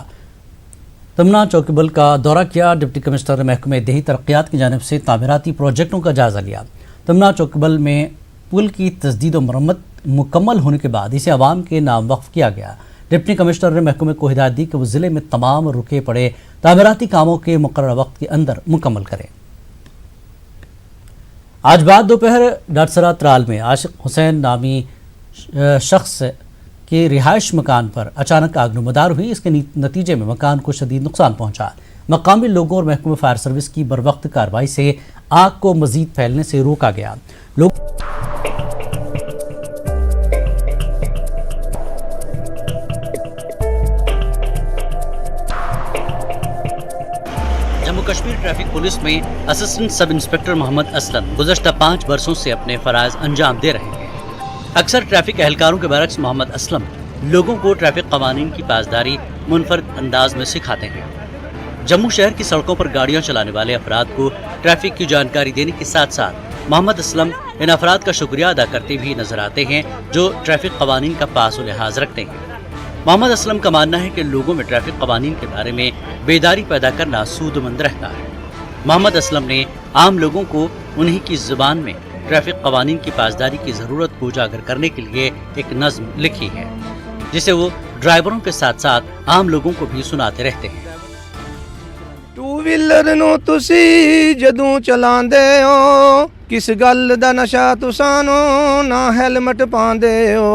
तमना चौकीबल का दौरा किया। डिप्टी कमिश्नर ने महकमे देही तरक्यात की जानिब से तामीराती प्रोजेक्टों का जायज़ा लिया। तमना चौकीबल में पुल की तजदीद व मरम्मत मुकम्मल होने के बाद इसे आवाम के नाम वक्फ किया गया। डिप्टी कमिश्नर ने महकमे को हिदायत दी कि वो ज़िले में तमाम रुके पड़े तामीराती कामों के मुकर्रर वक्त के अंदर मुकम्मल करें। आज बाद दोपहर डाटसरा त्राल में आशिक हुसैन नामी शख्स के रिहाइश मकान पर अचानक आग नुमदार हुई। इसके नतीजे में मकान को शदीद नुकसान पहुंचा। मकामी लोगों और महकमा फायर सर्विस की बरवक्त कार्रवाई से आग को मजीद फैलने से रोका गया। जम्मू कश्मीर ट्रैफिक पुलिस में assistant sub inspector Mohammad Aslam गुज़श्ता 5 वर्षों से अपने फराइज अंजाम दे रहे हैं। अक्सर ट्रैफिक एहलकारों के बरक्स मोहम्मद असलम लोगों को ट्रैफिक कवानीन की पासदारी मुनफरद अंदाज में सिखाते हैं। जम्मू शहर की सड़कों पर गाड़ियां चलाने वाले अफराद को ट्रैफिक की जानकारी देने के साथ साथ मोहम्मद असलम इन अफराद का शुक्रिया अदा करते भी नजर आते हैं जो ट्रैफिक कवानीन का पास लिहाज रखते हैं। मोहम्मद असलम का मानना है कि लोगों में ट्रैफिक कवानीन के बारे में बेदारी पैदा करना सूदमंद रहता है। मोहम्मद असलम ने आम लोगों को उन्हीं की जुबान में ट्रैफिक कवानीन की पासदारी की ज़रूरत को उजागर करने के लिए एक नज़्म लिखी है जिसे वो ड्राइवरों के साथ साथ आम लोगों को भी सुनाते रहते हैं। टू व्हीलर नूं तुसी जदों चलांदे हो किस गल दा नशा तुसानो ना हेलमेट पांदे हो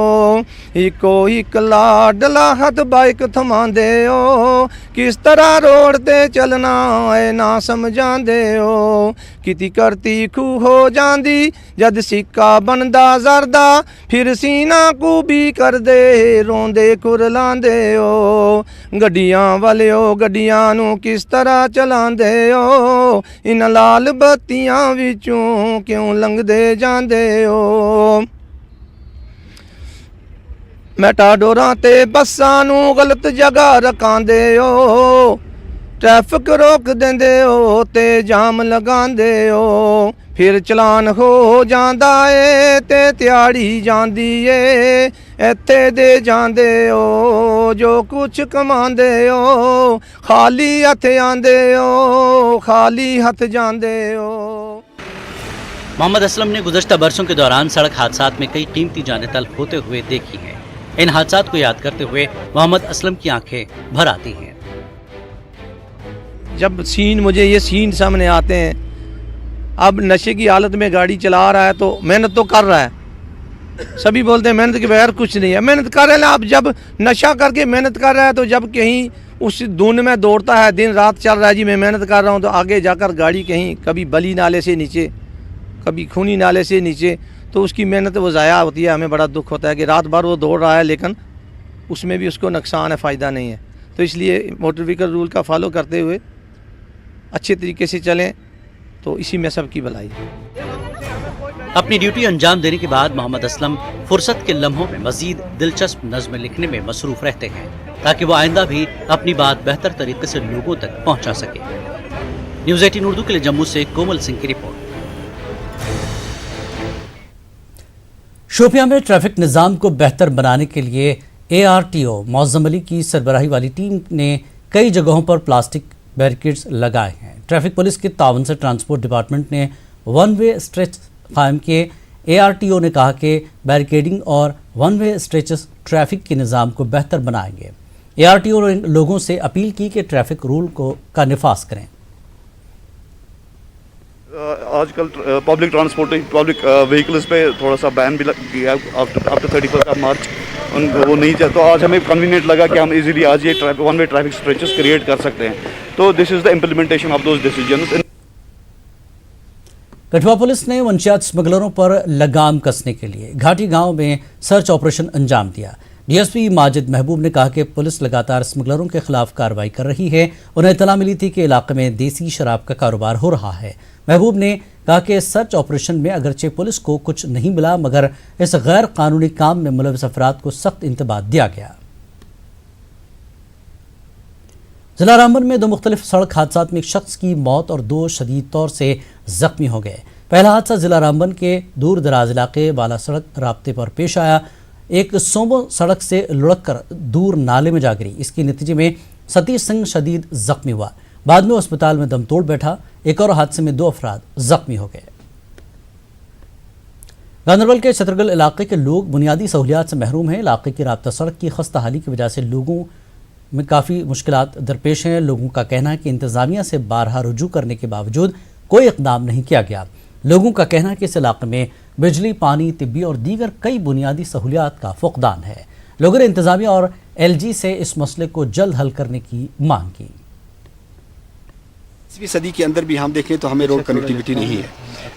इको इक लाडला हथ बाइक थमांदे हो किस तरह रोड ते चलना है ना समझांदे हो किती करती खू हो जांदी जद सिक्का बनदा जरदा फिर सीना को भी कर दे रोंदे कुरलांदे हो गड्डियां वालिओ गड्डियां नू किस तरह चलांदे हो इन लाल बत्तियां विचों क्यों लंघदे जांदे हो मैटाडोरां ते बसां नू गलत जगह रखांदे हो ट्रैफिक रोक देंदे हो ते जाम लगांदे हो फिर चलान हो जांदा ए ते त्याड़ी जांदी ए इत्थे दे जांदे हो जो कुछ कमांदे हो खाली हथ आंदे हो खाली हथ जांदे हो। मोहम्मद असलम ने गुज़श्ता बरसों के दौरान सड़क हादसात में कई कीमती जानें तल्फ होते हुए देखी हैं। इन हादसात को याद करते हुए मोहम्मद असलम की आंखें भर आती हैं। जब मुझे ये सीन सामने आते हैं, अब नशे की हालत में गाड़ी चला रहा है तो मेहनत तो कर रहा है, सभी बोलते हैं मेहनत के बगैर कुछ नहीं है, मेहनत कर रहे हैं। अब जब नशा करके मेहनत कर रहा है तो जब कहीं उस धुन में दौड़ता है, दिन रात चल रहा है जी मैं मेहनत कर रहा हूँ, तो आगे जाकर गाड़ी कहीं कभी बली नाले से नीचे कभी खूनी नाले से नीचे, तो उसकी मेहनत वो ज़ाया होती है। हमें बड़ा दुख होता है कि रात भर वो दौड़ रहा है लेकिन उसमें भी उसको नुकसान है, फ़ायदा नहीं है। तो इसलिए मोटर व्हीकल रूल का फॉलो करते हुए अच्छे तरीके से चलें तो इसी में सबकी भलाई है। अपनी ड्यूटी अंजाम देने के बाद मोहम्मद असलम फुर्सत के लम्हों में मजीद दिलचस्प नज़्म लिखने में मसरूफ़ रहते हैं ताकि वो आइंदा भी अपनी बात बेहतर तरीके से लोगों तक पहुँचा सके। न्यूज़ 18 उर्दू के लिए जम्मू से कोमल सिंह की रिपोर्ट। शोपियां में ट्रैफिक निज़ाम को बेहतर बनाने के लिए ARTO मौज़म अली की सरबराही वाली टीम ने कई जगहों पर प्लास्टिक बैरिकेड्स लगाए हैं। ट्रैफिक पुलिस के तावन से ट्रांसपोर्ट डिपार्टमेंट ने 1 वे स्ट्रेच कायम किए। ARTO ने कहा कि बैरिकेडिंग और 1 वे स्ट्रेचेस ट्रैफिक के निज़ाम को बेहतर बनाएंगे। ARTO ने लोगों से अपील की कि ट्रैफिक रूल का निफाज करें। आजकल पब्लिक ट्रांसपोर्ट पब्लिक व्हीकल्स पे थोड़ा सा बैन भी लग गया आफ्टर 31 मार्च, वो नहीं चाहते। तो आज हमें कन्वीनियंट लगा कि हम इजीली आज ये 1 वे ट्रैफिक स्ट्रेचेस क्रिएट कर सकते हैं। तो this is the implementation of those decisions. Kathua police ने मंशियात स्मगलरों पर लगाम कसने के लिए घाटी गांव में सर्च ऑपरेशन अंजाम दिया। DSP माजिद महबूब ने कहा कि पुलिस लगातार स्मगलरों के खिलाफ कार्रवाई कर रही है। उन्हें इत्तला मिली थी कि इलाके में देसी शराब का कारोबार हो रहा है। महबूब ने कहा कि सर्च ऑपरेशन में अगरचे पुलिस को कुछ नहीं मिला मगर इस गैर कानूनी काम में मुलविस अफराद को सख्त इंतबाह दिया गया। जिला रामबन में 2 मुख्तलिफ सड़क हादसात में एक शख्स की मौत और 2 शदीद तौर से जख्मी हो गए। पहला हादसा जिला रामबन के दूर दराज इलाके वाला सड़क राब्ते पर पेश आया। एक सोमो सड़क से लुढ़क कर दूर नाले में जा गिरी। इसके नतीजे में सतीश सिंह शदीद जख्मी हुआ, बाद में अस्पताल में दम तोड़ बैठा। एक और हादसे में 2 अफराद जख्मी हो गए। गांधरबल के छतरगल इलाके के लोग बुनियादी सहूलियात से महरूम हैं। इलाके की राब्ता सड़क की खस्ता हाली की वजह से लोगों में काफ़ी मुश्किलात दरपेश हैं। लोगों का कहना है कि इंतज़ामिया से बारहा रुजू करने के बावजूद कोई इक़दाम नहीं किया गया। लोगों का कहना है कि इस इलाके में बिजली, पानी, तिब्बी और दीगर कई बुनियादी सहूलियात का फुकदान है। लोगों ने इंतज़ामिया और LG से इस मसले को जल्द हल करने की मांग की। 20वीं सदी के अंदर भी हम देखें तो हमें रोड कनेक्टिविटी नहीं है।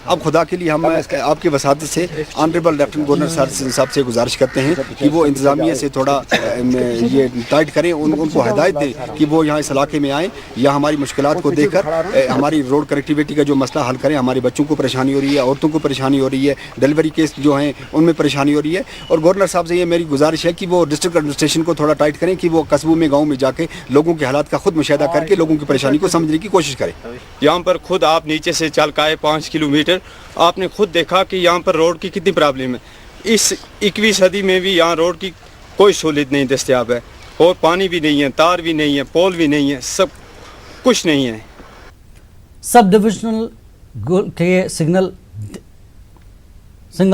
अब खुदा के लिए हम आपके वसात से ऑनरेबल लेफ्टिनेंट गवर्नर साहब से गुजारिश करते हैं कि वो इंतज़ामिया से थोड़ा ये टाइट करें, उनको हिदायत दें कि वो यहाँ इस इलाके में आएँ या हमारी मुश्किलात को देखकर हमारी रोड कनेक्टिविटी का जो मसला हल करें। हमारे बच्चों को परेशानी हो रही है, औरतों को परेशानी हो रही है, डिलीवरी केस जो हैं उनमें परेशानी हो रही है। और गवर्नर साहब से ये मेरी गुजारिश है कि वो डिस्ट्रिक्ट एडमिनिस्ट्रेशन को थोड़ा टाइट करें कि वो कस्बों में, गाँव में जाके लोगों के हालात का खुद मुशाहिदा करके लोगों की परेशानी को समझने की कोशिश करें। यहाँ पर खुद आप नीचे से चल के आए 5 किलोमीटर, आपने खुद देखा कि यहाँ पर रोड की कितनी प्रॉब्लम है। इस 21वीं सदी में भी यहाँ रोड की कोई सहूलियत नहीं दस्तयाब है, और पानी भी नहीं है, तार भी नहीं है, पोल भी नहीं है, सब कुछ नहीं है। सब डिविजनल के सिंगल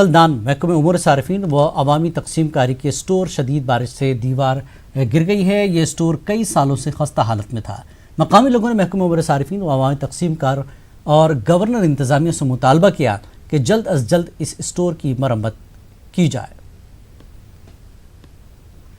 दान महकमे उमूर सारिफीन व अवामी तकसीम कारी के स्टोर शदीद बारिश से दीवार गिर गई है। ये स्टोर कई सालों से खस्ता हालत में था। मकामी लोगों ने महकमे उमूर सारिफीन व अवामी तकसीम कार और गवर्नर इंतज़ामिया से मुतालबा किया कि जल्द अज जल्द इस स्टोर की मरम्मत की जाए।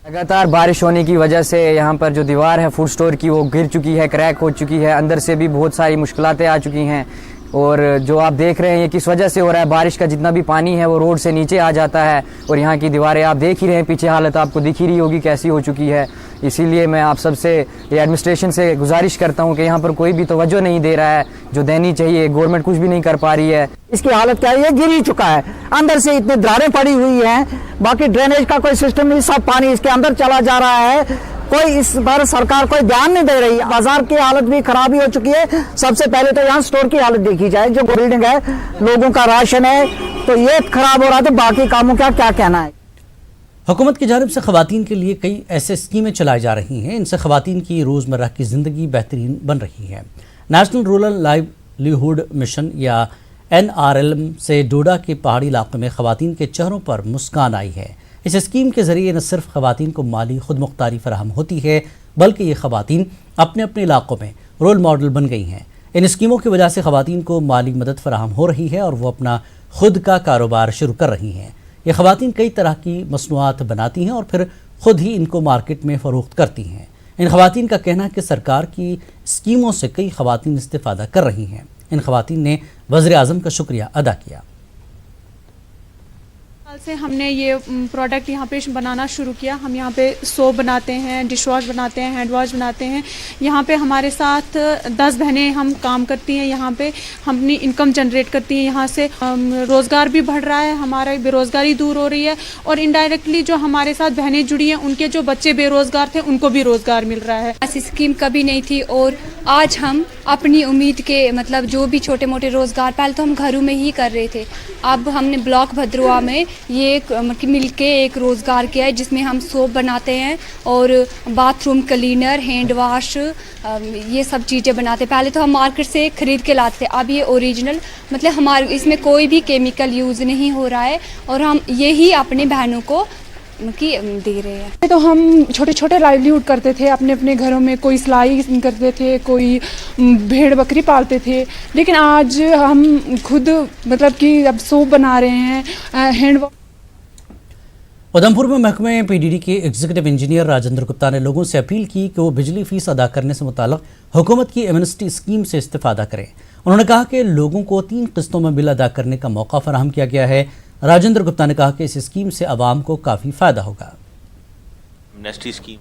लगातार बारिश होने की वजह से यहाँ पर जो दीवार है फूड स्टोर की वो गिर चुकी है, क्रैक हो चुकी है, अंदर से भी बहुत सारी मुश्किलातें आ चुकी हैं। और जो आप देख रहे हैं ये किस वजह से हो रहा है, बारिश का जितना भी पानी है वो रोड से नीचे आ जाता है और यहाँ की दीवारें आप देख ही रहे हैं, पीछे हालत आपको दिख ही रही होगी कैसी हो चुकी है। इसीलिए मैं आप सबसे ये एडमिनिस्ट्रेशन से गुजारिश करता हूँ कि यहाँ पर कोई भी तवज्जो नहीं दे रहा है, जो देनी चाहिए गवर्नमेंट कुछ भी नहीं कर पा रही है। इसकी हालत क्या है, ये गिर ही चुका है, अंदर से इतनी दरारें पड़ी हुई हैं, बाकी ड्रेनेज का कोई सिस्टम नहीं, सब पानी इसके अंदर चला जा रहा है। कोई इस पर सरकार कोई ध्यान नहीं दे रही। बाजार की हालत भी खराबी हो चुकी है। सबसे पहले तो यहाँ स्टोर की हालत देखी जाए, जो बिल्डिंग है, लोगों का राशन है, तो ये खराब हो रहा है, तो बाकी कामों का क्या कहना है। हुकूमत की जानिब से ख़वातीन के लिए कई ऐसे स्कीमें चलाई जा रही हैं, इनसे ख़वातीन की रोज़मर्रा की ज़िंदगी बेहतरीन बन रही है। नेशनल रूरल लाइवलीहुड मिशन या NRLM से डोडा के पहाड़ी इलाके में ख़वातीन के चेहरों पर मुस्कान आई है। इस स्कीम के ज़रिए न सिर्फ ख़वातीन को माली खुद मुख्तारी फराहम होती है, बल्कि ये ख़वातीन अपने अपने इलाकों में रोल मॉडल बन गई हैं। इन स्कीमों की वजह से ख़वातीन को माली मदद फराहम हो रही है और वो अपना खुद का कारोबार शुरू कर रही हैं। ये ख़वातीन कई तरह की मसनूआत बनाती हैं और फिर खुद ही इनको मार्केट में फ़रोख्त करती हैं। इन ख़वातीन का कहना है कि सरकार की स्कीमों से कई ख़वातीन इस्तेफ़ादा कर रही हैं। इन ख़वातीन ने वज़ीर आज़म का शुक्रिया अदा किया। से हमने ये प्रोडक्ट यहाँ पे बनाना शुरू किया। हम यहाँ पे सोप बनाते हैं, डिश वॉश बनाते हैं, हैंड वॉश बनाते हैं। यहाँ पे हमारे साथ 10 बहनें हम काम करती हैं। यहाँ पे हम अपनी इनकम जनरेट करती हैं। यहाँ से रोज़गार भी बढ़ रहा है, हमारा बेरोज़गारी दूर हो रही है और इनडायरेक्टली जो हमारे साथ बहनें जुड़ी हैं उनके जो बच्चे बेरोज़गार थे उनको भी रोज़गार मिल रहा है। ऐसी स्कीम कभी नहीं थी और आज हम अपनी उम्मीद के मतलब जो भी छोटे मोटे रोज़गार पहले तो हम घरों में ही कर रहे थे, अब हमने ब्लॉक भद्रवा में ये मिल के एक रोज़गार किया है जिसमें हम सोप बनाते हैं और बाथरूम क्लीनर, हैंड वॉश, ये सब चीज़ें बनाते हैं। पहले तो हम मार्केट से ख़रीद के लाते थे, अब ये ओरिजिनल मतलब हमारे इसमें कोई भी केमिकल यूज़ नहीं हो रहा है और हम यही अपने बहनों को की दे रहे हैं। तो हम छोटे छोटे लाइवलीहुड करते थे अपने अपने घरों में, कोई सिलाई करते थे, कोई भेड़ बकरी पालते थे, लेकिन आज हम खुद मतलब कि अब सोप बना रहे हैं, हैंड। उधमपुर में महकमे PDD के एग्जीक्यूटिव इंजीनियर राजेंद्र गुप्ता ने लोगों से अपील की कि वो बिजली फीस अदा करने से मुताल्लिक हुकूमत की एमनेस्टी स्कीम से इस्तेफादा करें। उन्होंने कहा कि लोगों को 3 किस्तों में बिल अदा करने का मौका फराहम किया गया है। राजेंद्र गुप्ता ने कहा कि इस स्कीम से आवाम को काफ़ी फ़ायदा होगा। एमनेस्टी स्कीम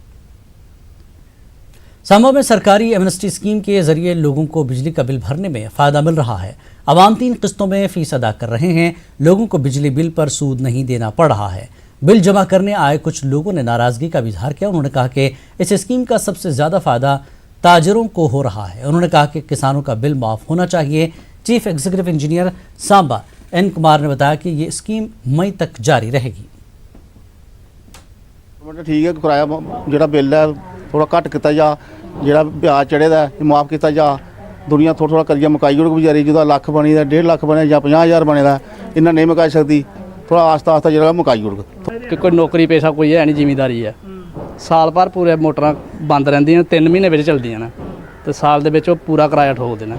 सांबा में सरकारी एमनेस्टी स्कीम के जरिए लोगों को बिजली का बिल भरने में फ़ायदा मिल रहा है। आवाम 3 किस्तों में फ़ीस अदा कर रहे हैं। लोगों को बिजली बिल पर सूद नहीं देना पड़ रहा है। बिल जमा करने आए कुछ लोगों ने नाराज़गी का भी इजहार किया। उन्होंने कहा कि इस स्कीम का सबसे ज़्यादा फ़ायदा ताजरों को हो रहा है। उन्होंने कहा कि किसानों का बिल माफ होना चाहिए। Chief executive engineer Samba N Kumar ने बताया कि ये स्कीम मई तक जारी रहेगी। ठीक है, किराया जो बिल है थोड़ा घट किया जा, जो ब्याज चढ़े दा माफ किया जा। दुनिया थोड़ा थोड़ा करिए मुकाई ओड़ बेचारी, जो लख बनी दा 1.5 लाख बने या 50,000 बने दा, इन्ना नहीं मुकाई सकती। थोड़ा आस्ता आस्ता जो मुकाई ओड़ कि कोई नौकरी पेशा कोई है नहीं, जिमीदारी है। साल भर पूरे मोटर बंद रहिंदियां, 3 महीने बिच चलदियां ने, तो साल दे विच ओह पूरा किराया ठोक देना,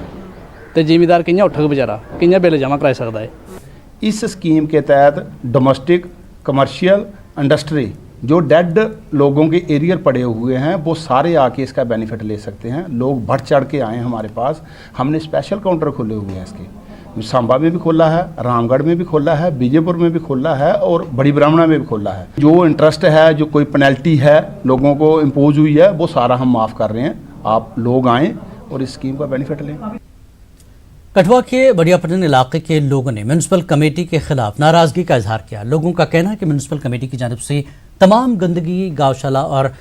तो जिमीदार कि'यां उठग बेचारा, कि'यां बिल जमा कराई सकदा है। इस स्कीम के तहत डोमेस्टिक कमर्शियल इंडस्ट्री जो डेड लोगों के एरियर पड़े हुए हैं वो सारे आके इसका बेनिफिट ले सकते हैं। लोग बढ़ चढ़ के आए हमारे पास। हमने स्पेशल काउंटर खोले हुए हैं इसके, सांबा में भी खोला है, रामगढ़ में भी खोला है, बीजेपुर में भी खोला है और बड़ी ब्राह्मणा में भी खोला है। जो इंटरेस्ट है, जो कोई पेनल्टी है लोगों को इम्पोज हुई है, वो सारा हम माफ़ कर रहे हैं। आप लोग आएँ और इस स्कीम का बेनिफिट लें। कठुआ के बढ़ियापटन इलाके के लोगों ने म्यूनसिपल कमेटी के खिलाफ नाराजगी का इजहार किया। लोगों का कहना है कि म्यूनसिपल कमेटी की जानिब से तमाम गंदगी गौशाला और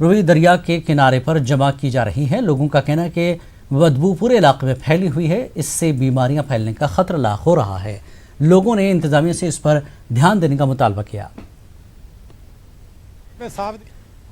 रुई दरिया के किनारे पर जमा की जा रही है। लोगों का कहना है कि बदबू पूरे इलाके में फैली हुई है, इससे बीमारियां फैलने का खतरा लाक हो रहा है। लोगों ने इंतजामिया से इस पर ध्यान देने का मुतालबा किया।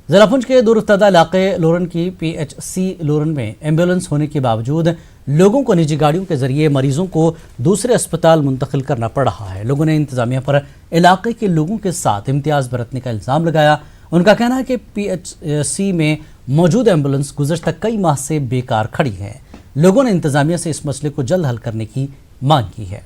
जिला पुंछ के दूरदराज इलाके लोरन की PHC लोरन में एम्बुलेंस होने के बावजूद लोगों को निजी गाड़ियों के जरिए मरीजों को दूसरे अस्पताल मुंतकिल करना पड़ रहा है। लोगों ने इंतजामिया पर इलाके के लोगों के साथ इम्तियाज बरतने का इल्ज़ाम लगाया। उनका कहना है कि PHC में मौजूद एम्बुलेंस गुज़श्ता कई माह से बेकार खड़ी है। लोगों ने इंतजामिया से इस मसले को जल्द हल करने की मांग की है।